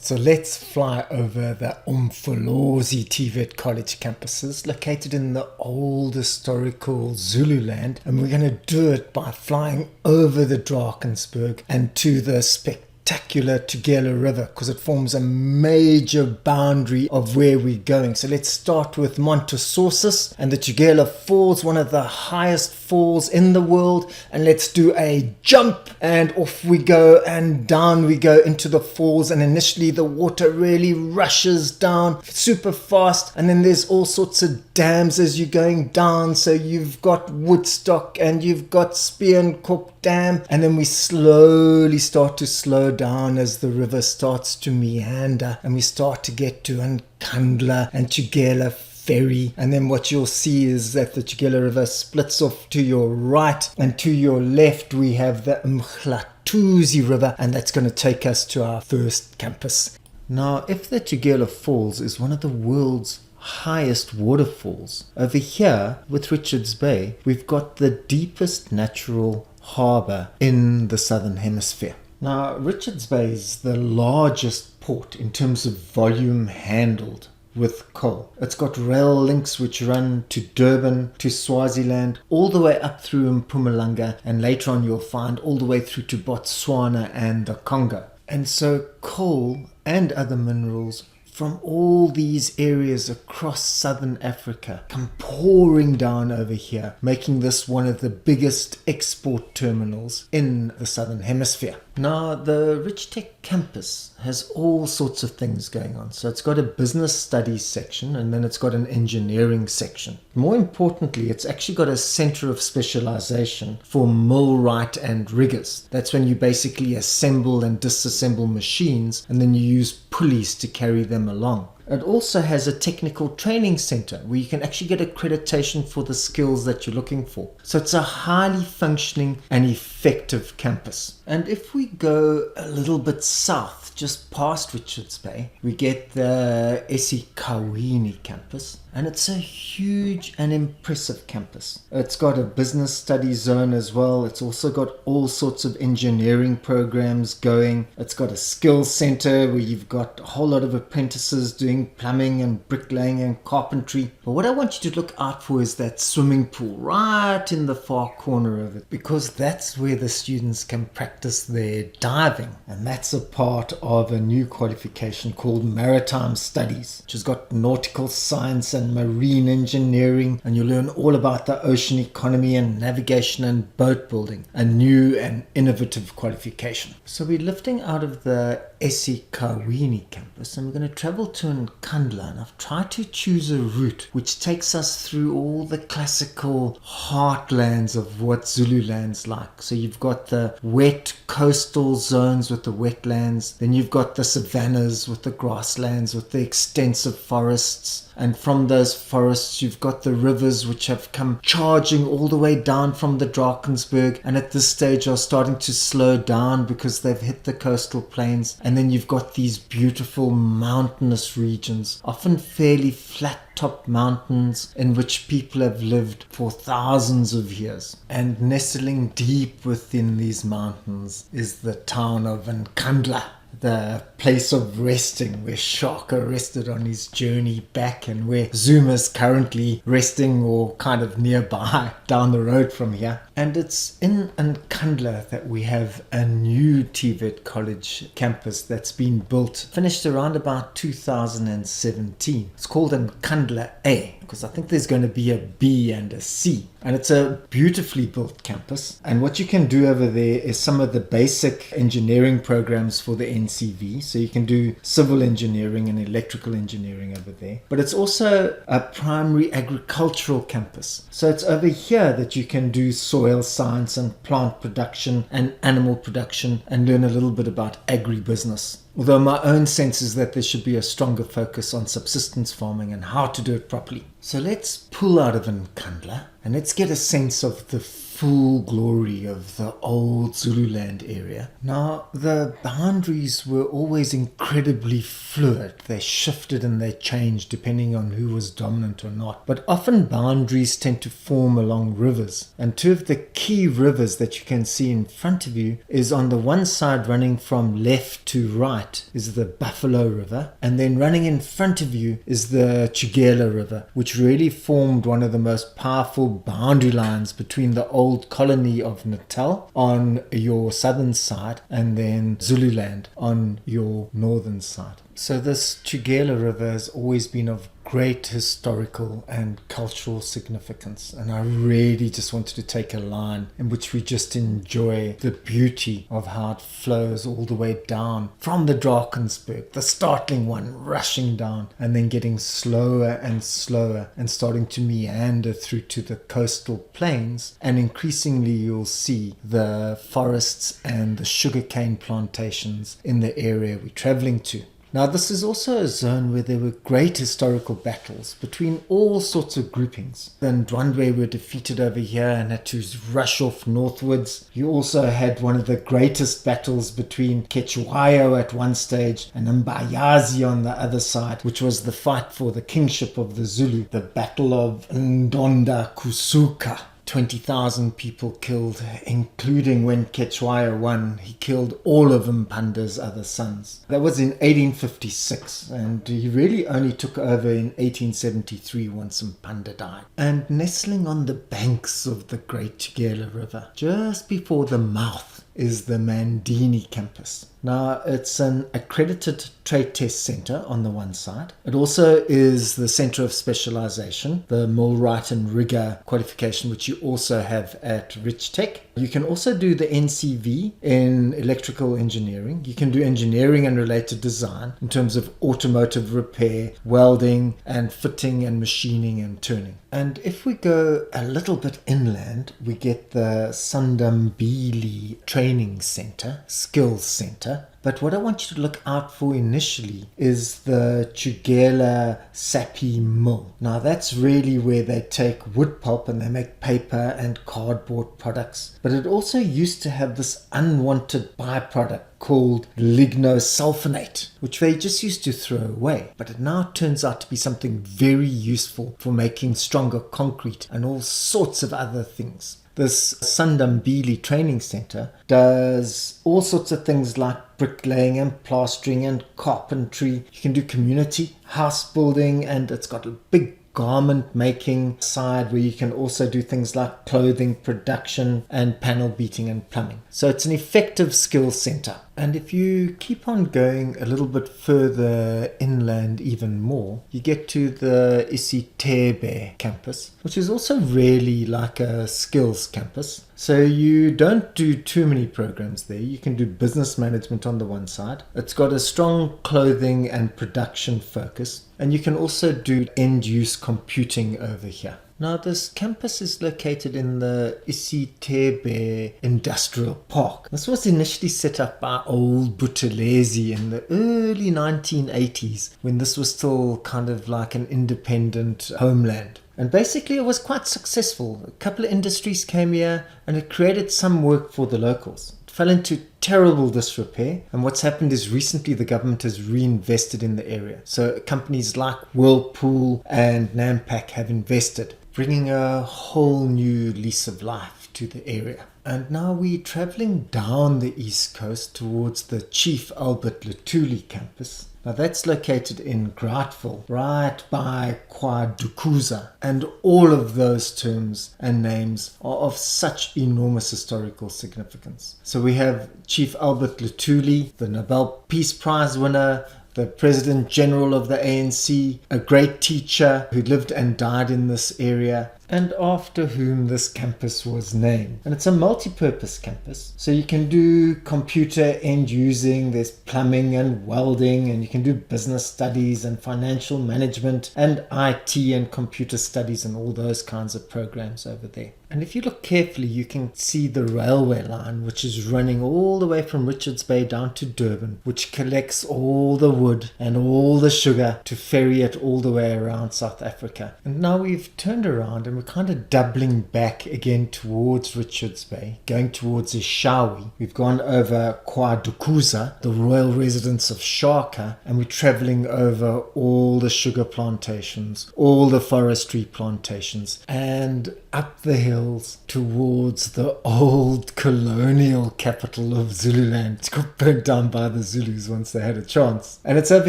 So let's fly over the umfolozi tvet college campuses located in the old historical Zululand, and we're going to do it by flying over the Drakensberg and to the spectacular Tugela River, because it forms a major boundary of where we're going. So let's start with Montesources and the Tugela Falls, one of the highest falls in the world, and let's do a jump and off we go and down we go into the falls. And initially the water really rushes down super fast, and then there's all sorts of dams as you're going down. So you've got Woodstock and you've got Spierenkorp Dam, and then we slowly start to slow down as the river starts to meander and we start to get to Nkandla and Tugela Ferry. And then what you'll see is that the Tugela River splits off to your right, and to your left we have the Mhlatuzi River, and that's going to take us to our first campus. Now, if the Tugela Falls is one of the world's highest waterfalls, over here with Richards Bay we've got the deepest natural harbour in the southern hemisphere. Now, Richards Bay is the largest port in terms of volume handled with coal. It's got rail links which run to Durban, to Swaziland, all the way up through Mpumalanga, and later on you'll find all the way through to Botswana and the Congo. And so coal and other minerals from all these areas across southern Africa come pouring down over here, making this one of the biggest export terminals in the southern hemisphere. Now, the Richtech campus has all sorts of things going on. So it's got a business studies section, and then it's got an engineering section. More importantly, it's actually got a center of specialization for millwright and riggers. That's when you basically assemble and disassemble machines, and then you use pulleys to carry them along. It also has a technical training center where you can actually get accreditation for the skills that you're looking for. So it's a highly functioning and effective campus. And if we go a little bit south, just past Richards Bay, we get the eSeKhaweni campus, and it's a huge and impressive campus. It's got a business studies zone as well. It's also got all sorts of engineering programs going. It's got a skills center where you've got a whole lot of apprentices doing plumbing and bricklaying and carpentry. But what I want you to look out for is that swimming pool right in the far corner of it, because that's where the students can practice their diving, and that's a part of a new qualification called Maritime Studies, which has got nautical science and marine engineering, and you learn all about the ocean economy and navigation and boat building, a new and innovative qualification. So we're lifting out of the eSeKhaweni campus and we're going to travel to Nkandla, and I've tried to choose a route which takes us through all the classical heartlands of what Zululand's like. So you've got the wet coastal zones with the wetlands, then you've got the savannas with the grasslands with the extensive forests, and from those forests you've got the rivers which have come charging all the way down from the Drakensberg, and at this stage are starting to slow down because they've hit the coastal plains. And then you've got these beautiful mountainous regions, often fairly flat top mountains in which people have lived for thousands of years. And nestling deep within these mountains is the town of Nkandla, the place of resting where Shaka rested on his journey back, and where Zuma's currently resting or kind of nearby down the road from here. And it's in Nkandla that we have a new TVET college campus that's been built, finished around about 2017. It's called Nkandla A, because I think there's going to be a B and a C. And it's a beautifully built campus. And what you can do over there is some of the basic engineering programs for the NCV. So you can do civil engineering and electrical engineering over there. But it's also a primary agricultural campus. So it's over here that you can do soil science and plant production and animal production and learn a little bit about agribusiness. Although my own sense is that there should be a stronger focus on subsistence farming and how to do it properly. So let's pull out of Nkandla and let's get a sense of the full glory of the old Zululand area. Now, the boundaries were always incredibly fluid. They shifted and they changed depending on who was dominant or not. But often boundaries tend to form along rivers. And two of the key rivers that you can see in front of you is on the one side running from left to right is the Buffalo River. And then running in front of you is the Tugela River, which really formed one of the most powerful boundary lines between the old colony of Natal on your southern side and then Zululand on your northern side. So this Tugela River has always been of great historical and cultural significance, and I really just wanted to take a line in which we just enjoy the beauty of how it flows all the way down from the Drakensberg, the startling one rushing down and then getting slower and slower and starting to meander through to the coastal plains, and increasingly you'll see the forests and the sugarcane plantations in the area we're traveling to. Now, this is also a zone where there were great historical battles between all sorts of groupings. The Ndwandwe were defeated over here and had to rush off northwards. You also had one of the greatest battles between Ketshwayo at one stage and Mbayazi on the other side, which was the fight for the kingship of the Zulu, the Battle of Ndonda Kusuka. 20,000 people killed, including when Ketshwayo won. He killed all of Mpanda's other sons. That was in 1856, and he really only took over in 1873 once Mpanda died. And nestling on the banks of the Great Tugela River, just before the mouth, is the Mandini campus. Now, it's an accredited trade test center on the one side. It also is the center of specialization, the millwright and rigger qualification, which you also have at Rich Tech. You can also do the NCV in electrical engineering. You can do engineering and related design in terms of automotive repair, welding and fitting and machining and turning. And if we go a little bit inland, we get the Sandambili Training Center, Skills Center. But what I want you to look out for initially is the Tugela Sapi Mill. Now that's really where they take wood pulp and they make paper and cardboard products. But it also used to have this unwanted byproduct called lignosulfonate, which they just used to throw away. But it now turns out to be something very useful for making stronger concrete and all sorts of other things. This Sandambili Training Center does all sorts of things like bricklaying and plastering and carpentry. You can do community house building, and it's got a big garment making side where you can also do things like clothing production and panel beating and plumbing. So it's an effective skills center. And if you keep on going a little bit further inland even more, you get to the Isitebe campus, which is also really like a skills campus. So you don't do too many programs there. You can do business management on the one side. It's got a strong clothing and production focus. And you can also do end-use computing over here. Now, this campus is located in the Isitebe Industrial Park. This was initially set up by old Buthelezi in the early 1980s, when this was still kind of like an independent homeland. And basically it was quite successful. A couple of industries came here and it created some work for the locals. It fell into terrible disrepair, and what's happened is recently the government has reinvested in the area. So companies like Whirlpool and Nampak have invested, bringing a whole new lease of life to the area. And now we're traveling down the east coast towards the Chief Albert Luthuli campus. Now that's located in Graatville, right by Kwadukuza, and all of those terms and names are of such enormous historical significance. So we have Chief Albert Luthuli, the Nobel Peace Prize winner, the President General of the ANC, a great teacher who lived and died in this area, and after whom this campus was named. And it's a multi-purpose campus, so you can do computer end using, there's plumbing and welding, and you can do business studies and financial management and IT and computer studies and all those kinds of programs over there. And if you look carefully, you can see the railway line, which is running all the way from Richards Bay down to Durban, which collects all the wood and all the sugar to ferry it all the way around South Africa. And now we've turned around and we're kind of doubling back again towards Richards Bay, going towards Ishawi. We've gone over Kwadukuza, the royal residence of Shaka, and we're traveling over all the sugar plantations, all the forestry plantations, and up the hills towards the old colonial capital of Zululand. It got burnt down by the Zulus once they had a chance. And it's over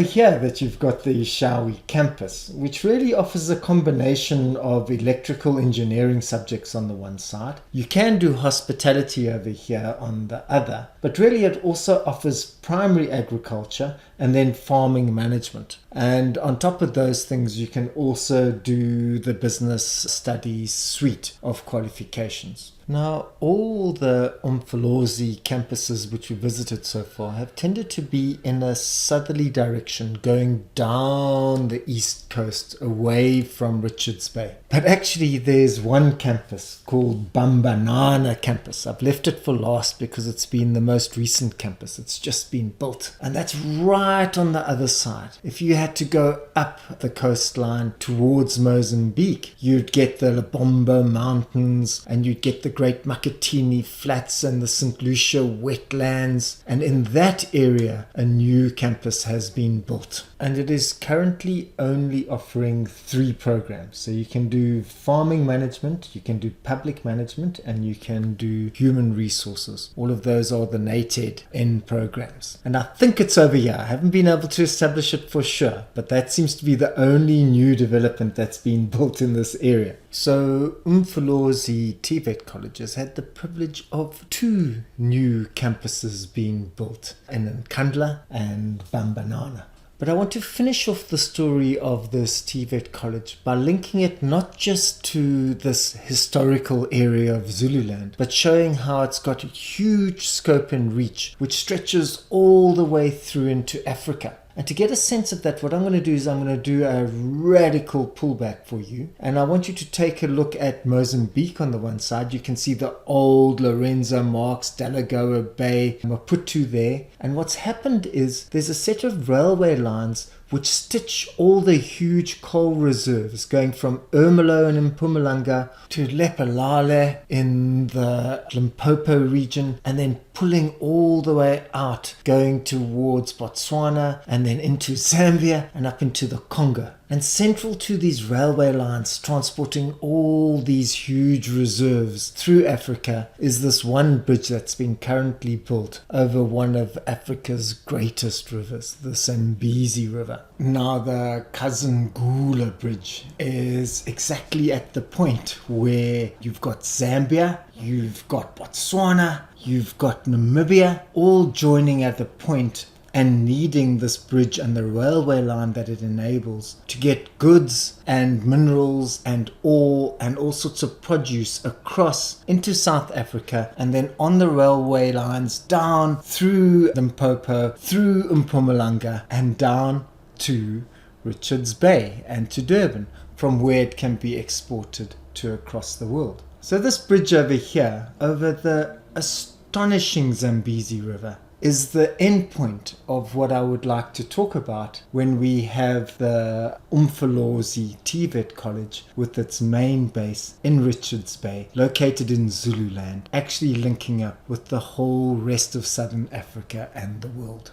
here that you've got the Ishawi campus, which really offers a combination of electrical engineering subjects on the one side. You can do hospitality over here on the other, but really it also offers primary agriculture and then farming management. And on top of those things, you can also do the business studies suite of qualifications. Now, all the umfolozi campuses which we visited so far have tended to be in a southerly direction, going down the east coast away from Richards Bay. But actually, there's one campus called Bambanana campus. I've left it for last because it's been the most recent campus. It's just been built. And that's right on the other side. If you had to go up the coastline towards Mozambique, you'd get the Lebombo Mountains and you'd get the Great Makatini Flats and the St. Lucia wetlands. And in that area, a new campus has been built. And it is currently only offering 3 programs. So you can do farming management, you can do public management, and you can do human resources. All of those are the NATED N programs. And I think it's over here. I haven't been able to establish it for sure, but that seems to be the only new development that's been built in this area. So umfolozi tvet colleges had the privilege of 2 new campuses being built in Nkandla and Bambanana. But I want to finish off the story of this TVET college by linking it not just to this historical area of Zululand, but showing how it's got a huge scope and reach, which stretches all the way through into Africa. And to get a sense of that, what I'm going to do is I'm going to do a radical pullback for you. And I want you to take a look at Mozambique on the one side. You can see the old Lorenzo Marques, Delagoa Bay, Maputo there. And what's happened is there's a set of railway lines which stitch all the huge coal reserves going from Ermelo in Mpumalanga to Lephalale in the Limpopo region, and then pulling all the way out, going towards Botswana and then into Zambia and up into the Congo. And central to these railway lines transporting all these huge reserves through Africa is this one bridge that's been currently built over one of Africa's greatest rivers, the Zambezi River. Now the Kazungula Bridge is exactly at the point where you've got Zambia, you've got Botswana, you've got Namibia, all joining at the point and needing this bridge and the railway line that it enables to get goods and minerals and ore and all sorts of produce across into South Africa, and then on the railway lines down through Limpopo, through Mpumalanga, and down to Richards Bay and to Durban, from where it can be exported to across the world. So this bridge over here, over the astonishing Zambezi River, is the end point of what I would like to talk about when we have the umfolozi TVET college with its main base in Richards Bay, located in Zululand, actually linking up with the whole rest of Southern Africa and the world.